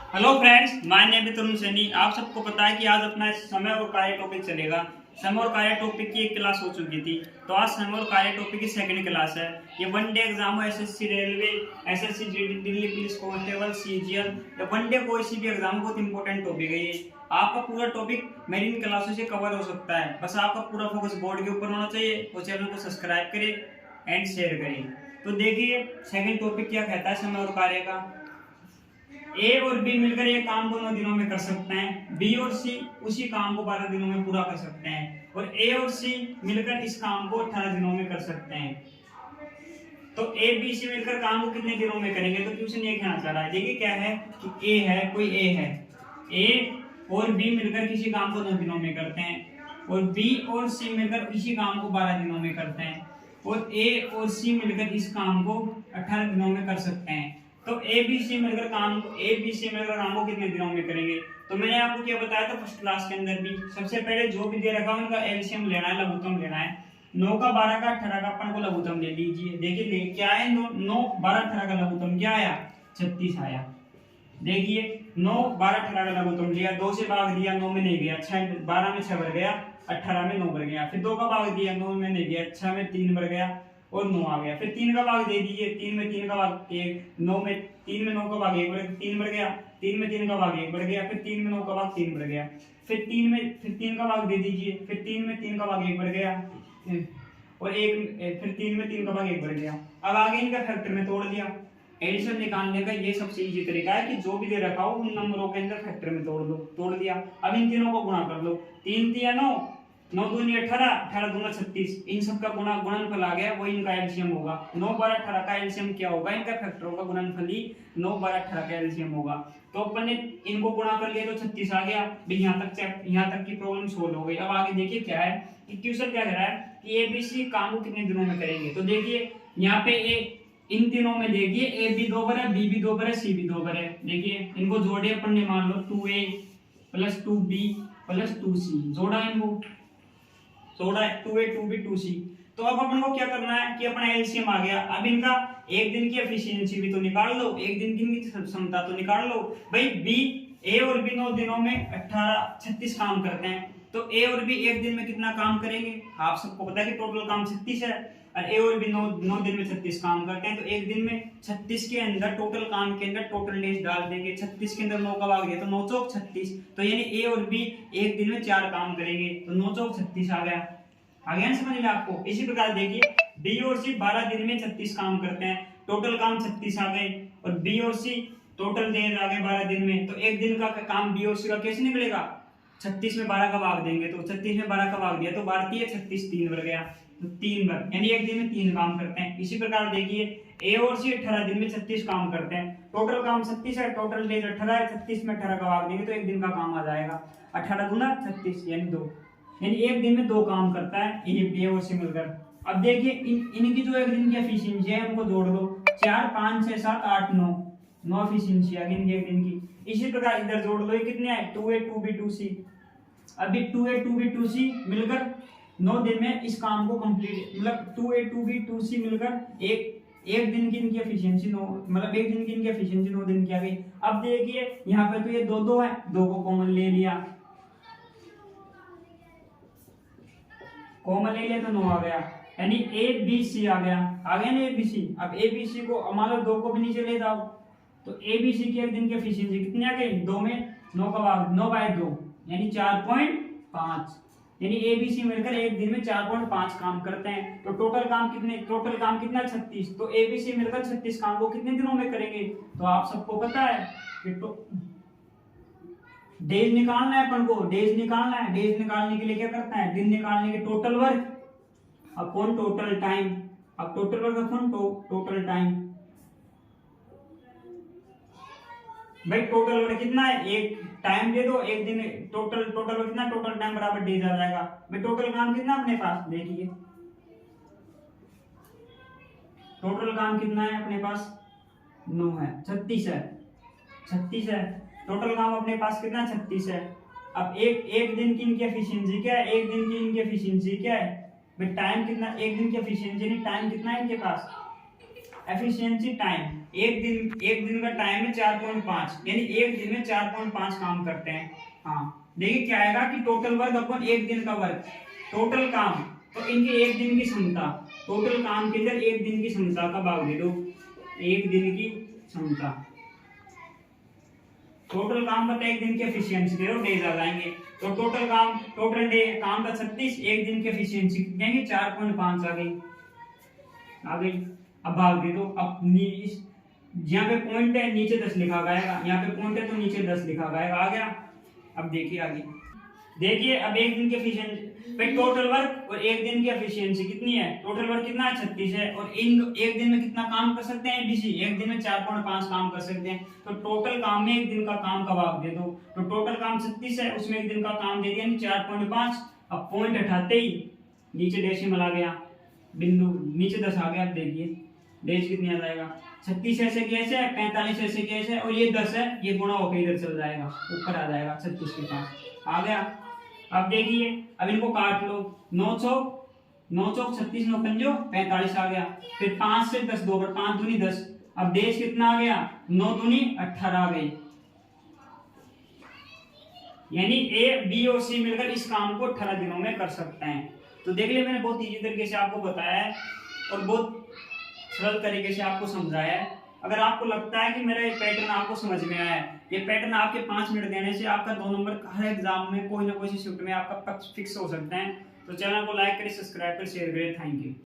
Hello friends, my name है तरुण सैनी। आप सबको पता है कि आज अपना समय और कार्य टॉपिक चलेगा। समय और कार्य टॉपिक की एक क्लास हो चुकी थी, तो आज समय और कार्य टॉपिक की सेकंड क्लास है। ये वन डे एग्जाम है, SSC railway, SSC Delhi police constable, CGL, या वन डे कोई सी भी एग्जाम बहुत इंपॉर्टेंट टॉपिक है ये। आपका पूरा टॉपिक मेरी इन क्लासों से कवर हो सकता है, बस आपका पूरा फोकस बोर्ड के ऊपर होना चाहिए और चैनल को सब्सक्राइब करें एंड शेयर करें। तो देखिए सेकंड टॉपिक क्या कहता है समय और कार्य का। ए और बी मिलकर एक काम दोनों दिनों में कर सकते हैं, बी और सी उसी काम को 12 दिनों में पूरा कर सकते हैं, और ए और सी मिलकर इस काम को 18 दिनों में कर सकते हैं। तो ए बी सी मिलकर काम को कितने दिनों में करेंगे? तो क्वेश्चन ये कहना चाह रहा है। देखिए क्या है कि ए है, कोई ए है, ए और बी मिलकर किसी काम को 2 दिनों में करते हैं, और बी और सी मिलकर इसी काम को 12 दिनों में करते हैं, और ए और सी मिलकर इस काम को 18 दिनों में कर सकते हैं। तो ए बी सी मिलकर काम को कितने दिनों में करेंगे? तो मैंने आपको क्या बताया था फर्स्ट क्लास के अंदर भी। सबसे पहले जो भी दे रखा है उनका एलसीएम लेना है, लघुत्तम लेना है। 9 का 12 का 18 का अपन को लघुत्तम ले लीजिए। देखिए क्या है, 9 12 18 का लघुत्तम क्या आया? 36 आया। देखिए 9 12 18 का लघुत्तम लिया, 2 से भाग दिया, 9 में नहीं गया, 6 12 में 6 भर गया, 18 में 9 भर गया। फिर 2 का भाग दिया, 9 में नहीं गया, 6 में 3 भर गया और 9 आ गया। फिर 3 का भाग दे दीजिए, 3 में 3 का भाग 1, 9 में 3 में 9 का भाग 1 3 बढ़ गया, 3 में 3 का भाग 1 बढ़ गया, फिर 3 में 9 का भाग 3 बढ़ गया, फिर 3 का भाग दे दीजिए, फिर 3 में 3 का भाग 1 बढ़ गया, और फिर 3 में 3 का भाग 1 बढ़ गया। अब आगे इनका फैक्टर में तोड़ दिया। एडिशन निकालने का ये सबसे इजी तरीका है कि जो भी दे रखा हो उन नंबरों के अंदर फैक्टर में तोड़ दो। तोड़ दिया, अब इन तीनों को गुणा कर लो। 3 3 9, 9 दूनी 18, 18 दूना 36। इन सब का गुणनफल आ गया, वही इनका एलसीएम होगा। 9 12 18 का एलसीएम क्या होगा? इनका फैक्टर होगा, गुणनफल ही 9 12 18 का एलसीएम होगा। तो अपन ने इनको गुणा कर लिया तो 36 आ गया। यहाँ तक की प्रॉब्लम सोल्व हो गई। अब आगे देखिए क्या है कि क्वेश्चन क्या कह रहा है कि एबीसी काम को कितने दिनों में करेंगे। तो देखिए यहाँ पे इन तीनों में देखिए ए बी 2 बार है, बी भी 2 बार है, सी भी 2 बार है। देखिए इनको जोड़े अपन ने, मान लो 2a + 2b + 2c जोड़ा, इनको जोड़ा 2a 2b 2c। तो अब अपन को क्या करना है कि अपना एलसीएम आ गया। अब इनका एक दिन की एफिशिएंसी भी तो निकाल लो, एक दिन की क्षमता तो निकाल लो भाई। बी ए और बी 9 दिनों में 36 काम करते हैं, तो ए और बी एक दिन में कितना काम करेंगे? आप सबको पता है कि टोटल काम 36 है, और ए और बी 9 दिन में 36 काम करते हैं। तो एक दिन में 36 के अंदर टोटल काम के अंदर टोटल डेज डाल देंगे। 36 के अंदर 9 का भाग दिया तो 9 चौक 36। तो यानी ए और बी एक दिन में 4 काम करेंगे, तो 9 चौक 36 आ गया। आ गया समझ में आपको? इसी प्रकार देखिए बी और सी 12 दिन में 36 काम करते हैं, टोटल काम 36 आ गए, और बी और सी टोटल डेज आ गए 12 दिन में। तो एक दिन का काम बी और सी का कैसे निकलेगा? 36 में 12 का भाग देंगे, तो 36 में 12 का भाग दिया तो 12 36 3 बढ़ गया, तो 3 बार, यानी एक दिन में 3 काम करते हैं। इसी प्रकार देखिए ए और सी 18 दिन में 36 काम करते हैं, टोटल काम 36 है, टोटल डेज 18 है, 36 में 18 का भाग देंगे तो एक दिन का काम आ जाएगा। 18 दूना 36 यानी 2, यानी एक दिन में 2 काम करता है ये बी और सी मिलकर। अब देखिए इनकी जो एक दिन की एफिशिएंसी है उनको जोड़ दो। 4 5 6 7 8 9 एफिशिएंसी आ गई इनकी एक दिन की। इसी प्रकार इधर जोड़ लो, ये कितने आए? 2a 2b 2c। अभी 2a 2b 2c मिलकर 9 दिन में इस काम को कंप्लीट, मतलब 2a 2b 2c मिलकर एक दिन की इनकी एफिशिएंसी 9, मतलब एक दिन की इनकी एफिशिएंसी 9 दिन की आ गई। अब देखिए यहाँ पे तो ये 2 2 है, 2 को कॉमन ले लिया, कॉमन ले लिया तो 9 आ गया, यानी ए बी सी आ गया ना ए बी सी। अब ए बी सी को मान लो 2 को भी नीचे ले जाओ, तो ए बी सी की एक दिन की एफिशिएंसी कितनी आ गई? 2 में 9 का भाग 9/2 यानी 4.5, यानी ए बी सी मिलकर एक दिन में 4.5 काम करते हैं। तो टोटल काम कितना? 36। तो ए बी सी मिलकर 36 काम को कितने दिनों में करेंगे? तो आप सबको पता है कि डेज निकालना है अपन को, डेज निकालना है। डेज निकालने के लिए क्या करता है? दिन निकालने के total work upon total time. अब total work upon total time, भाई टोटल वर्क कितना है? एक टाइम दे दो, एक दिन टोटल वर्क कितना? टोटल टाइम बराबर डेज आ जाएगा। भाई टोटल काम कितना अपने पास? देखिए टोटल काम कितना है अपने पास? 9 है, 36 है, 36 है। टोटल काम अपने पास कितना? 36 है। अब एक दिन की इनकी एफिशिएंसी क्या है? एक दिन की इनकी एफिशिएंसी क्या है भाई? टाइम कितना? एक दिन की एफिशिएंसी नहीं, टाइम कितना है इनके पास? एफिशिएंसी टाइम एक दिन का टाइम है 4.5, यानी एक दिन में 4.5 काम करते हैं। हाँ देखिए क्या आएगा कि टोटल वर्क अपन एक दिन का वर्क, टोटल काम, तो इनके एक दिन की क्षमता, टोटल काम के अंदर एक दिन की क्षमता का भाग दे दो, एक दिन की क्षमता, टोटल काम बता एक दिन की एफिशिएंसी दे दो, डेज आ जाएंगे। तो टोटल काम, टोटल डे काम का 36, एक दिन की एफिशिएंसी कितनी आएगी 4.5 आ गई, आ गई। अब भाग दे दो, अब यहाँ पे पॉइंट है नीचे 10 लिखा गया, यहाँ पे पॉइंट है तो नीचे 10 लिखा गया, आ गया। अब देखिए आगे, देखिए अब एक दिन की एफिशिएंसी भाई, टोटल वर्क और एक दिन की एफिशिएंसी कितनी है, टोटल वर्क कितना है 36 है, और इन एक दिन में कितना काम कर सकते हैं एबीसी, एक दिन में 4.5 काम कर सकते हैं। तो टोटल काम में एक दिन का काम का भाग दे दो, तो टोटल काम 36 है, उसमें एक दिन का काम दे दिया 4.5। अब पॉइंट हटाते ही नीचे डेसिमल आ गया, बिंदु नीचे 10 आ गया। अब देखिए डेज कितनी आ जाएगा, 36 ऐसे कैसे है, 45 ऐसे कैसे है, और ये 10 है, ये गुणा होकर इधर चल जाएगा, ऊपर आ जाएगा 36 के पास, आ गया। अब देखिए अब इनको काट लो, 9 चौक 36, 9 पंजो 45 आ गया, फिर 5 से 10 2 5 दूनी 10। अब डेज कितना आ गया, 9 दूनी 18 आ गई, यानी ए बी और सी मिलकर इस काम को 18 दिनों में कर सकते हैं। तो देख लिया मैंने बहुत इजी तरीके से आपको बताया है और बहुत सरल तरीके से आपको समझाया है। अगर आपको लगता है कि मेरा ये पैटर्न आपको समझ में आया है, ये पैटर्न आपके 5 मिनट देने से आपका 2 नंबर हर एग्जाम में कोई ना कोई शिफ्ट में आपका फिक्स हो सकता है। तो चैनल को लाइक करें, सब्सक्राइब करें, शेयर करें। Thank you.